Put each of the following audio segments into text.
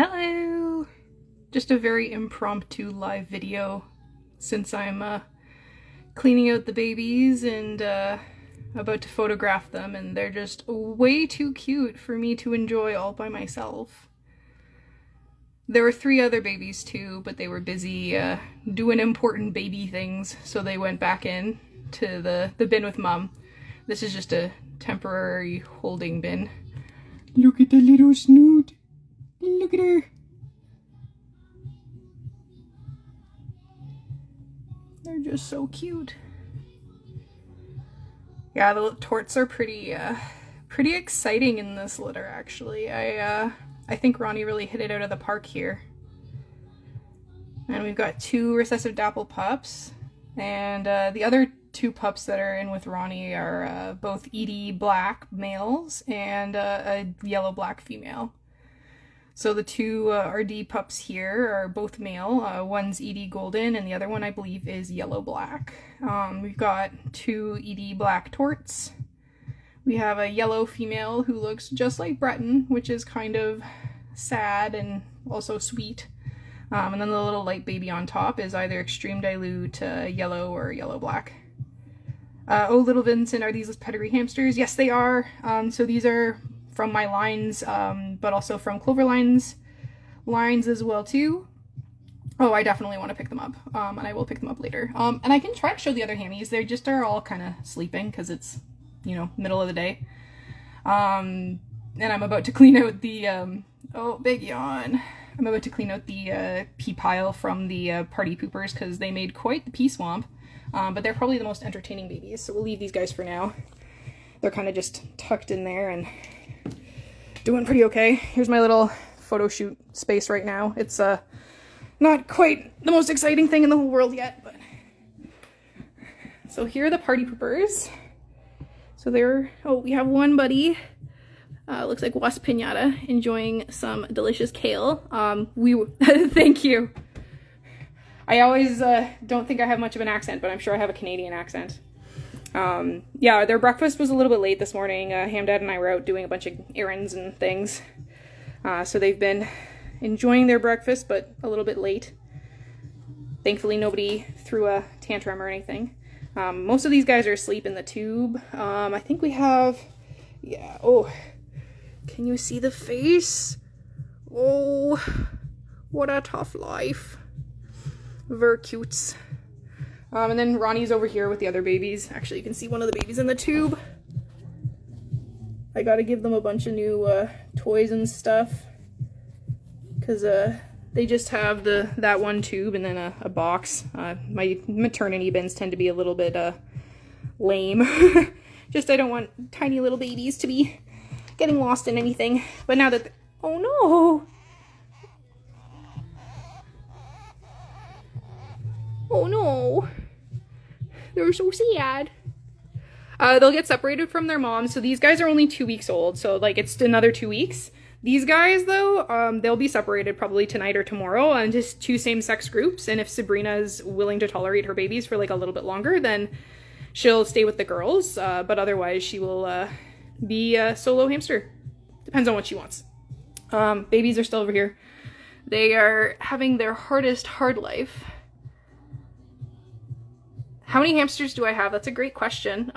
Hello! Just a very impromptu live video since I'm cleaning out the babies and about to photograph them, and they're just way too cute for me to enjoy all by myself. There were 3 other babies too, but they were busy doing important baby things, so they went back in to the bin with Mum. This is just a temporary holding bin. Look at the little snoot! Look at her! They're just so cute. Yeah, the torts are pretty exciting in this litter, actually. I think Ronnie really hit it out of the park here. And we've got 2 recessive dapple pups, and the other 2 pups that are in with Ronnie are both Edie black males and a yellow black female. So the 2 RD pups here are both male. One's Edie golden and the other one I believe is yellow black. We've got 2 Edie black torts. We have a yellow female who looks just like Breton, which is kind of sad and also sweet. And then the little light baby on top is either extreme dilute yellow or yellow black. Oh, little Vincent, are these pedigree hamsters? Yes, they are. So these are from my lines, but also from Cloverline's lines as well too. Oh, I definitely want to pick them up, and I will pick them up later. And I can try to show the other hammies. They just are all kind of sleeping because it's, you know, middle of the day. And I'm about to clean out the, oh, big yawn. I'm about to clean out the pee pile from the party poopers because they made quite the pee swamp. But they're probably the most entertaining babies, so we'll leave these guys for now. They're kind of just tucked in there and doing pretty okay. Here's my little photo shoot space right now. It's not quite the most exciting thing in the whole world yet, but so here are the party poopers. So they're, oh, we have one buddy, looks like Wasp Pinata, enjoying some delicious kale. Thank you. I always don't think I have much of an accent, but I'm sure I have a Canadian accent. Yeah, their breakfast was a little bit late this morning. Hamdad and I were out doing a bunch of errands and things. So they've been enjoying their breakfast, but a little bit late. Thankfully, nobody threw a tantrum or anything. Most of these guys are asleep in the tube. I think we have, yeah, oh, can you see the face? Oh, what a tough life. Very cute. And then Ronnie's over here with the other babies. Actually, you can see one of the babies in the tube. I gotta give them a bunch of new toys and stuff. Because they just have that one tube and then a box. My maternity bins tend to be a little bit lame. Just I don't want tiny little babies to be getting lost in anything. But now that, oh no! Oh no! They're so sad. They'll get separated from their moms. So these guys are only 2 weeks old. So like it's another 2 weeks. These guys though, they'll be separated probably tonight or tomorrow on just 2 same-sex groups. And if Sabrina is willing to tolerate her babies for like a little bit longer, then she'll stay with the girls. But otherwise she will be a solo hamster. Depends on what she wants. Babies are still over here. They are having their hardest hard life. How many hamsters do I have? That's a great question.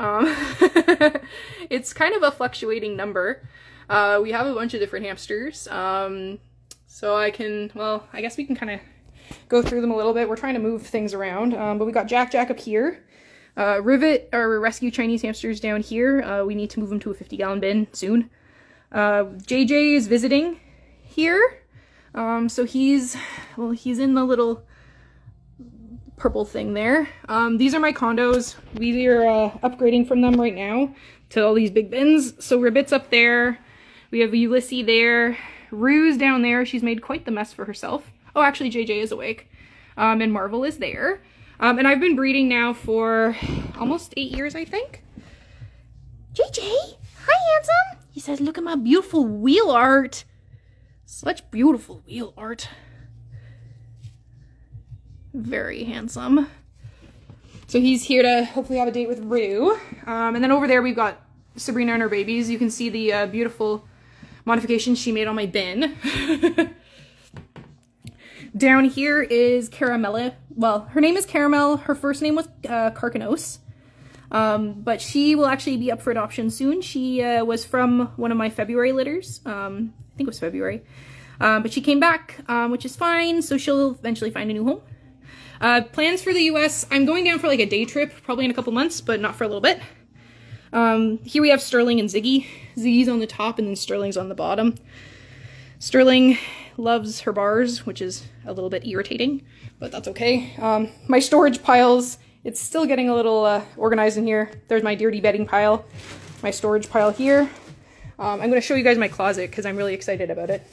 It's kind of a fluctuating number. We have a bunch of different hamsters. So I guess we can kind of go through them a little bit. We're trying to move things around. But we got Jack up here. Rivet, our rescue Chinese hamsters down here. We need to move him to a 50-gallon bin soon. JJ is visiting here. So he's in the little purple thing there. These are my condos. We are upgrading from them right now to all these big bins. So Ribbit's up there. We have Ulysses there. Rue's down there. She's made quite the mess for herself. Oh, actually JJ is awake. And Marvel is there. And I've been breeding now for almost 8 years, I think. JJ, hi handsome. He says, look at my beautiful wheel art. Such beautiful wheel art. Very handsome. So he's here to hopefully have a date with Rue. And then over there we've got Sabrina and her babies. You can see the beautiful modifications she made on my bin. Down here is Caramella. Well, her name is Caramel. Her first name was Carcanos. But she will actually be up for adoption soon. She was from one of my February litters. I think it was February. But she came back, which is fine. So she'll eventually find a new home. Plans for the US. I'm going down for like a day trip, probably in a couple months, but not for a little bit. Here we have Sterling and Ziggy. Ziggy's on the top and then Sterling's on the bottom. Sterling loves her bars, which is a little bit irritating, but that's okay. My storage piles, it's still getting a little organized in here. There's my dirty bedding pile, my storage pile here. I'm going to show you guys my closet because I'm really excited about it.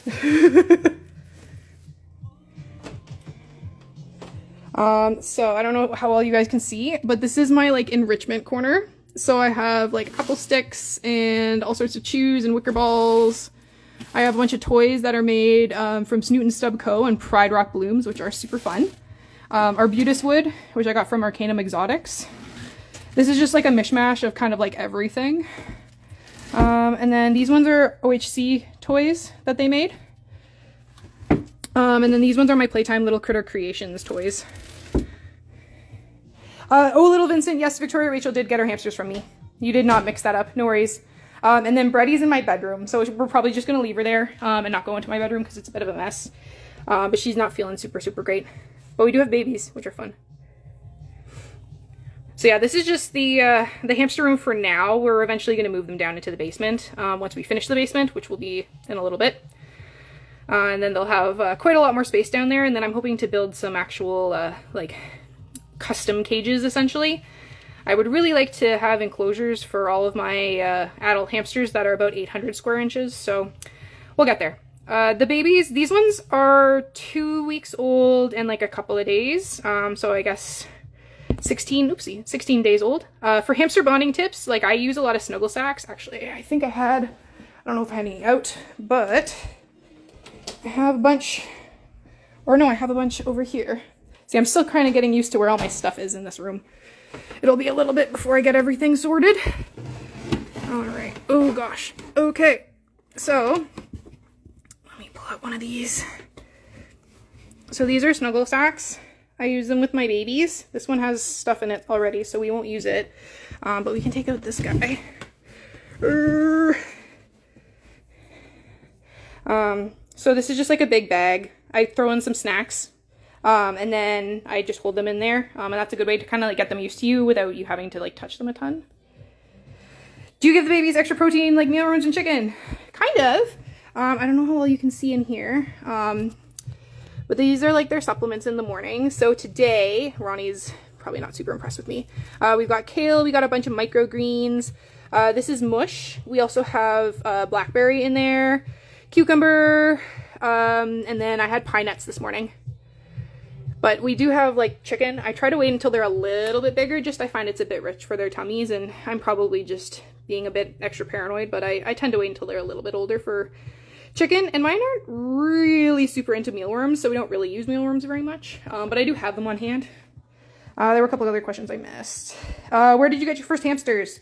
So I don't know how well you guys can see, but this is my like enrichment corner. So I have like apple sticks and all sorts of chews and wicker balls. I have a bunch of toys that are made from Snoot and Stub Co. and Pride Rock Blooms, which are super fun. Arbutus wood, which I got from Arcanum Exotics. This is just like a mishmash of kind of like everything. And then these ones are OHC toys that they made. And then these ones are my Playtime Little Critter Creations toys. Oh, little Vincent, yes, Victoria Rachel did get her hamsters from me. You did not mix that up, no worries. And then Brettie's in my bedroom, so we're probably just going to leave her there and not go into my bedroom because it's a bit of a mess. But she's not feeling super great. But we do have babies, which are fun. So yeah, this is just the hamster room for now. We're eventually going to move them down into the basement once we finish the basement, which will be in a little bit. And then they'll have quite a lot more space down there, and then I'm hoping to build some actual like custom cages essentially. I would really like to have enclosures for all of my adult hamsters that are about 800 square inches, so we'll get there. The babies, these ones are 2 weeks old and like a couple of days, so I guess 16 days old. For hamster bonding tips, like I use a lot of snuggle sacks. Actually, I think I don't know if I had any out, but I have a bunch, or no, I have a bunch over here. See, I'm still kind of getting used to where all my stuff is in this room. It'll be a little bit before I get everything sorted. All right. Oh gosh. Okay. So let me pull out one of these. So these are snuggle sacks. I use them with my babies. This one has stuff in it already, so we won't use it. But we can take out this guy. So this is just like a big bag. I throw in some snacks. And then I just hold them in there. And that's a good way to kind of like get them used to you without you having to like touch them a ton. Do you give the babies extra protein like mealworms and chicken? Kind of. I don't know how well you can see in here. But these are like their supplements in the morning. So today, Ronnie's probably not super impressed with me. We've got kale, we got a bunch of microgreens. This is mush. We also have blackberry in there, cucumber, and then I had pine nuts this morning. But we do have like chicken. I try to wait until they're a little bit bigger, just I find it's a bit rich for their tummies, and I'm probably just being a bit extra paranoid, but I tend to wait until they're a little bit older for chicken. And mine aren't really super into mealworms, so we don't really use mealworms very much, but I do have them on hand. There were a couple other questions I missed. Where did you get your first hamsters?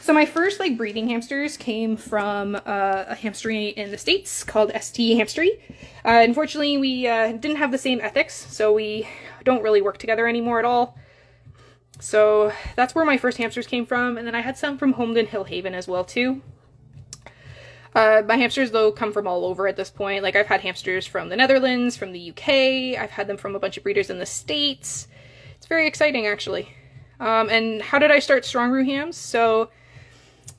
So my first like breeding hamsters came from a hamstery in the States called ST Hamstery. Unfortunately, we didn't have the same ethics, so we don't really work together anymore at all. So that's where my first hamsters came from, and then I had some from Holmdon Hill Haven as well too. My hamsters though come from all over at this point. Like I've had hamsters from the Netherlands, from the UK, I've had them from a bunch of breeders in the States. It's very exciting actually. And how did I start Strong Brew Hams? So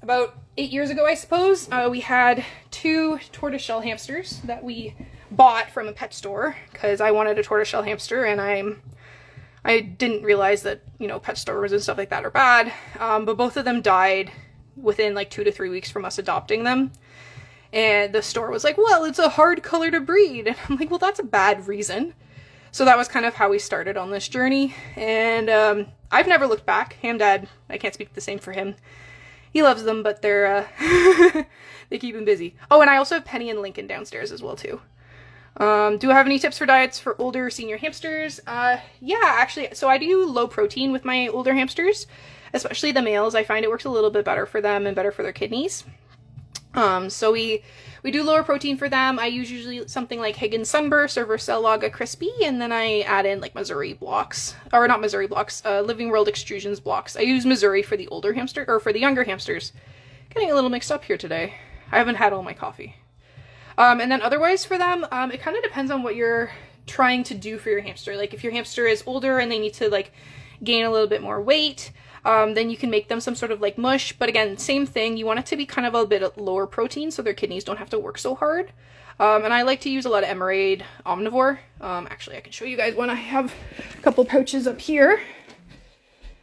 about 8 years ago, I suppose, we had 2 tortoiseshell hamsters that we bought from a pet store because I wanted a tortoiseshell hamster, and I didn't realize that, you know, pet stores and stuff like that are bad. But both of them died within like 2 to 3 weeks from us adopting them. And the store was like, well, it's a hard color to breed. And I'm like, well, that's a bad reason. So that was kind of how we started on this journey. And I've never looked back. Hamdad, I can't speak the same for him. He loves them, but they're, they keep him busy. Oh, and I also have Penny and Lincoln downstairs as well, too. Do I have any tips for diets for older senior hamsters? Yeah, actually, so I do low protein with my older hamsters, especially the males. I find it works a little bit better for them and better for their kidneys. So we do lower protein for them. I use usually something like Higgins Sunburst or Vercellaga Crispy, and then I add in like Missouri blocks, or not Missouri blocks, Living World Extrusions blocks. I use Missouri for the older hamster, or for the younger hamsters. Getting a little mixed up here today. I haven't had all my coffee. And then otherwise for them, it kind of depends on what you're trying to do for your hamster. Like if your hamster is older and they need to like gain a little bit more weight, then you can make them some sort of like mush. But again, same thing. You want it to be kind of a bit lower protein so their kidneys don't have to work so hard. And I like to use a lot of Emerade Omnivore. Actually, I can show you guys one. I have a couple pouches up here.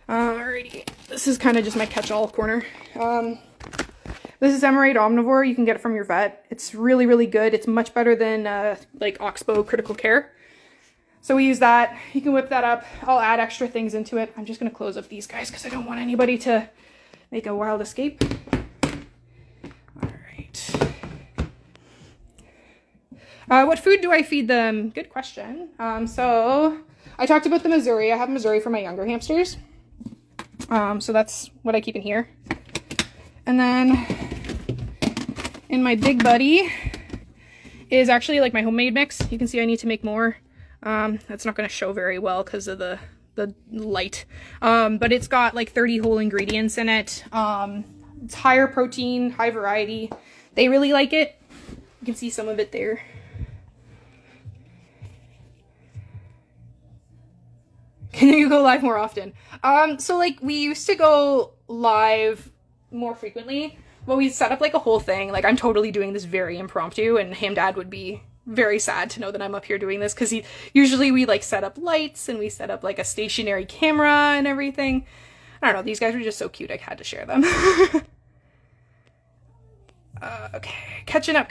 Alrighty. This is kind of just my catch-all corner. This is Emerade Omnivore. You can get it from your vet. It's really, really good. It's much better than like Oxbow Critical Care. So we use that. You can whip that up. I'll add extra things into it. I'm just going to close up these guys because I don't want anybody to make a wild escape. All right. What food do I feed them? Good question. So I talked about the Missouri. I have Missouri for my younger hamsters. So that's what I keep in here. And then in my big buddy is actually like my homemade mix. You can see I need to make more. That's not going to show very well because of the light. But it's got like 30 whole ingredients in it. It's higher protein, high variety. They really like it. You can see some of it there. Can you go live more often? So like we used to go live more frequently, but we set up like a whole thing. Like I'm totally doing this very impromptu, and Ham Dad would be very sad to know that I'm up here doing this because usually we like set up lights and we set up like a stationary camera and everything. I don't know, these guys were just so cute, I had to share them. Okay, catching up.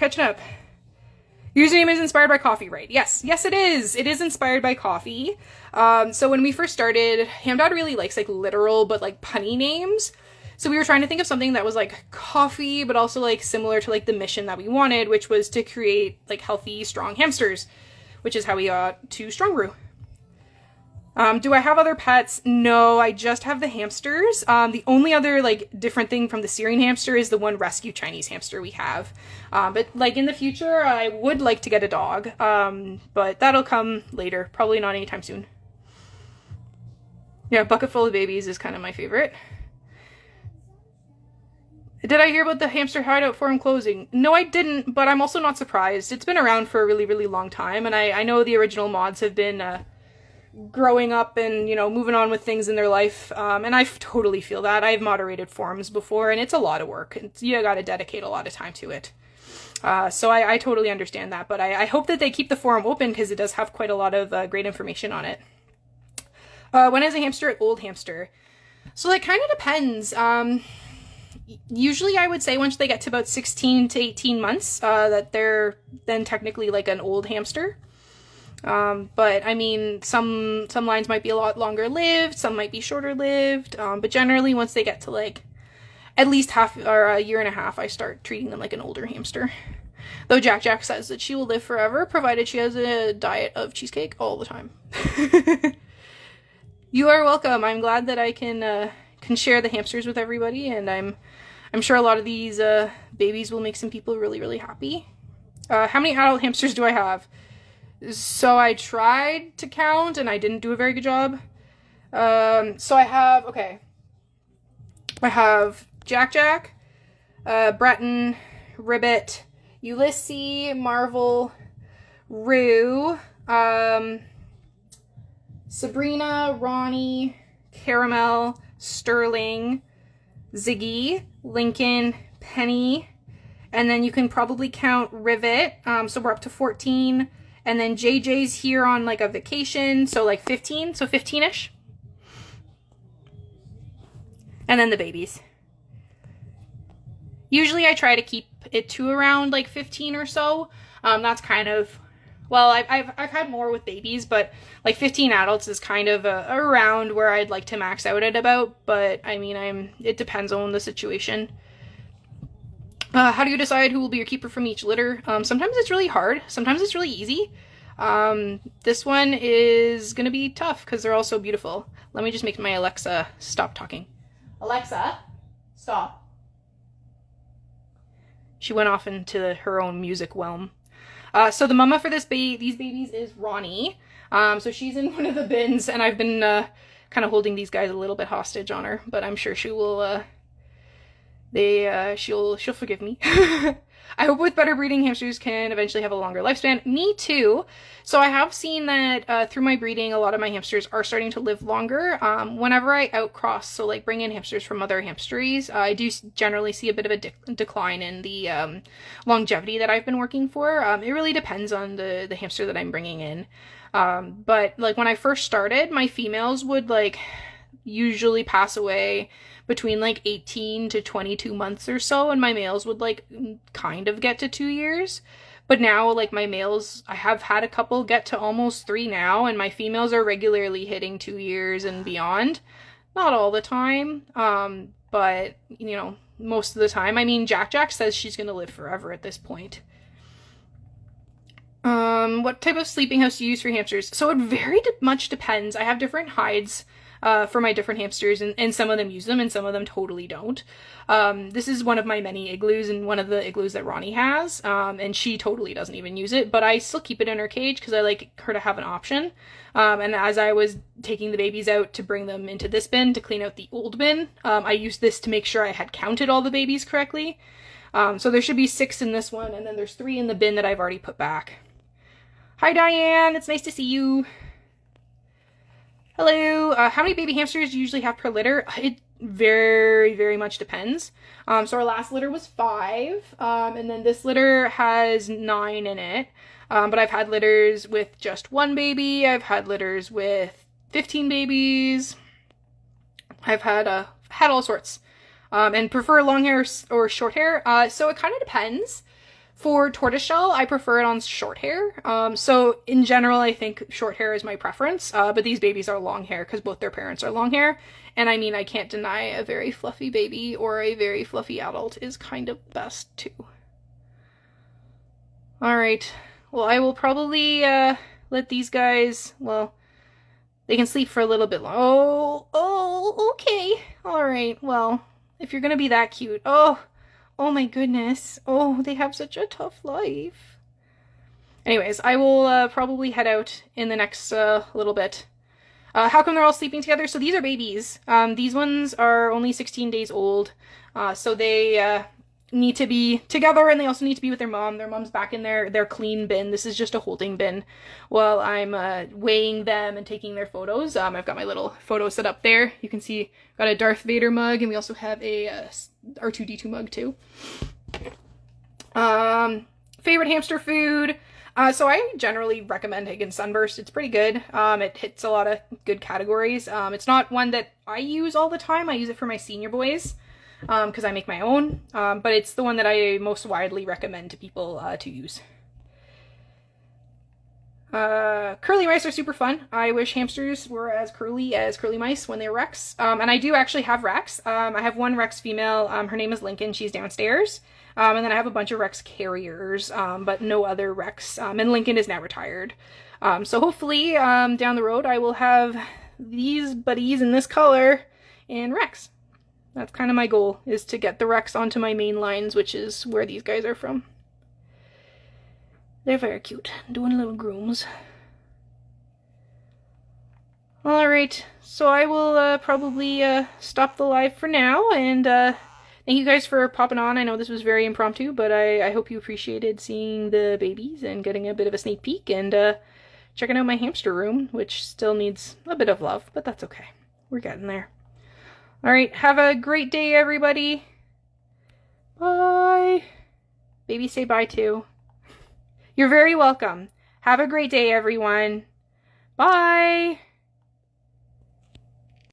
Username is inspired by coffee, right? Yes, it is. It is inspired by coffee. So when we first started, Ham Dad really likes like literal but like punny names. So we were trying to think of something that was like coffee, but also like similar to like the mission that we wanted, which was to create like healthy, strong hamsters, which is how we got to Strong Brew. Do I have other pets? No, I just have the hamsters. The only other like different thing from the Syrian hamster is the one rescue Chinese hamster we have. But like in the future, I would like to get a dog. But that'll come later, probably not anytime soon. Yeah, bucket full of babies is kind of my favorite. Did I hear about the hamster hideout forum closing? No, I didn't, but I'm also not surprised. It's been around for a really, really long time, and I know the original mods have been growing up and, you know, moving on with things in their life, and I totally feel that. I've moderated forums before, and it's a lot of work. You gotta dedicate a lot of time to it. So I totally understand that, but I hope that they keep the forum open because it does have quite a lot of great information on it. When is a hamster an old hamster? So that kind of depends. Usually I would say once they get to about 16 to 18 months, that they're then technically like an old hamster. But I mean, some lines might be a lot longer lived, some might be shorter lived. But generally once they get to like at least half or a year and a half, I start treating them like an older hamster. Though Jack says that she will live forever, provided she has a diet of cheesecake all the time. You are welcome. I'm glad that I can share the hamsters with everybody, and I'm sure a lot of these babies will make some people really, really happy. How many adult hamsters do I have? So I tried to count, and I didn't do a very good job. So I have Jack, Breton, Ribbit, Ulysses, Marvel, Rue, Sabrina, Ronnie, Caramel, Sterling, Ziggy, Lincoln, Penny, and then you can probably count Rivet, so we're up to 14, and then JJ's here on like a vacation, so like 15, so 15-ish. And then the babies. Usually I try to keep it to around like 15 or so. That's kind of, well, I've had more with babies, but like 15 adults is kind of around where I'd like to max out at about, but I mean, it depends on the situation. How do you decide who will be your keeper from each litter? Sometimes it's really hard. Sometimes it's really easy. This one is gonna be tough because they're all so beautiful. Let me just make my Alexa stop talking. Alexa, stop. she went off into her own music realm. So the mama for these babies is Ronnie. So she's in one of the bins, and I've been kind of holding these guys a little bit hostage on her, but I'm sure she will. She'll forgive me. I hope with better breeding, hamsters can eventually have a longer lifespan. Me too. So I have seen that through my breeding, a lot of my hamsters are starting to live longer. Whenever I outcross, so like bring in hamsters from other hamsteries, I do generally see a bit of a decline in the longevity that I've been working for. It really depends on the hamster that I'm bringing in. But like when I first started, my females would like usually pass away between like 18 to 22 months or so, and my males would like kind of get to 2 years. But now like my males, I have had a couple get to almost 3 now, and my females are regularly hitting 2 years and beyond. Not all the time, but you know, most of the time. I mean, Jack says she's gonna live forever at this point. What type of sleeping house do you use for hamsters? So it very much depends. I have different hides for my different hamsters, and some of them use them and some of them totally don't. This is one of my many igloos, and one of the igloos that Ronnie has, and she totally doesn't even use it, but I still keep it in her cage because I like her to have an option. And as I was taking the babies out to bring them into this bin to clean out the old bin, I used this to make sure I had counted all the babies correctly. So there should be 6 in this one, and then there's 3 in the bin that I've already put back. Hi Diane, it's nice to see you. Hello. How many baby hamsters do you usually have per litter? It very, very much depends. So our last litter was 5, and then this litter has 9 in it. But I've had litters with just 1 baby. I've had litters with 15 babies. I've had all sorts. And prefer long hair or short hair. So it kind of depends. For tortoiseshell, I prefer it on short hair. So in general, I think short hair is my preference. But these babies are long hair because both their parents are long hair. And I mean, I can't deny a very fluffy baby or a very fluffy adult is kind of best too. All right. Well, I will probably let these guys, well, they can sleep for a little bit long. Oh, okay. All right. Well, if you're going to be that cute. Oh my goodness. Oh, they have such a tough life. Anyways, I will probably head out in the next little bit. How come they're all sleeping together? So these are babies. These ones are only 16 days old. So they need to be together, and they also need to be with their mom. Their mom's back in their clean bin. This is just a holding bin while I'm weighing them and taking their photos. I've got my little photo set up there. You can see got a Darth Vader mug, and we also have a R2-D2 mug too. Favorite hamster food. So I generally recommend Higgins Sunburst. It's pretty good. It hits a lot of good categories. It's not one that I use all the time. I use it for my senior boys because I make my own. But it's the one that I most widely recommend to people to use. Curly mice are super fun. I wish hamsters were as curly mice when they were Rex. And I do actually have Rex. I have one Rex female. Her name is Lincoln. She's downstairs. And then I have a bunch of Rex carriers, but no other Rex. And Lincoln is now retired. So hopefully, down the road, I will have these buddies in this color and Rex. That's kind of my goal, is to get the Rex onto my main lines, which is where these guys are from. They're very cute, doing little grooms. Alright, so I will probably stop the live for now, and thank you guys for popping on. I know this was very impromptu, but I hope you appreciated seeing the babies and getting a bit of a sneak peek, and checking out my hamster room, which still needs a bit of love, but that's okay. We're getting there. Alright, have a great day, everybody. Bye. Baby, say bye too. You're very welcome. Have a great day, everyone. Bye.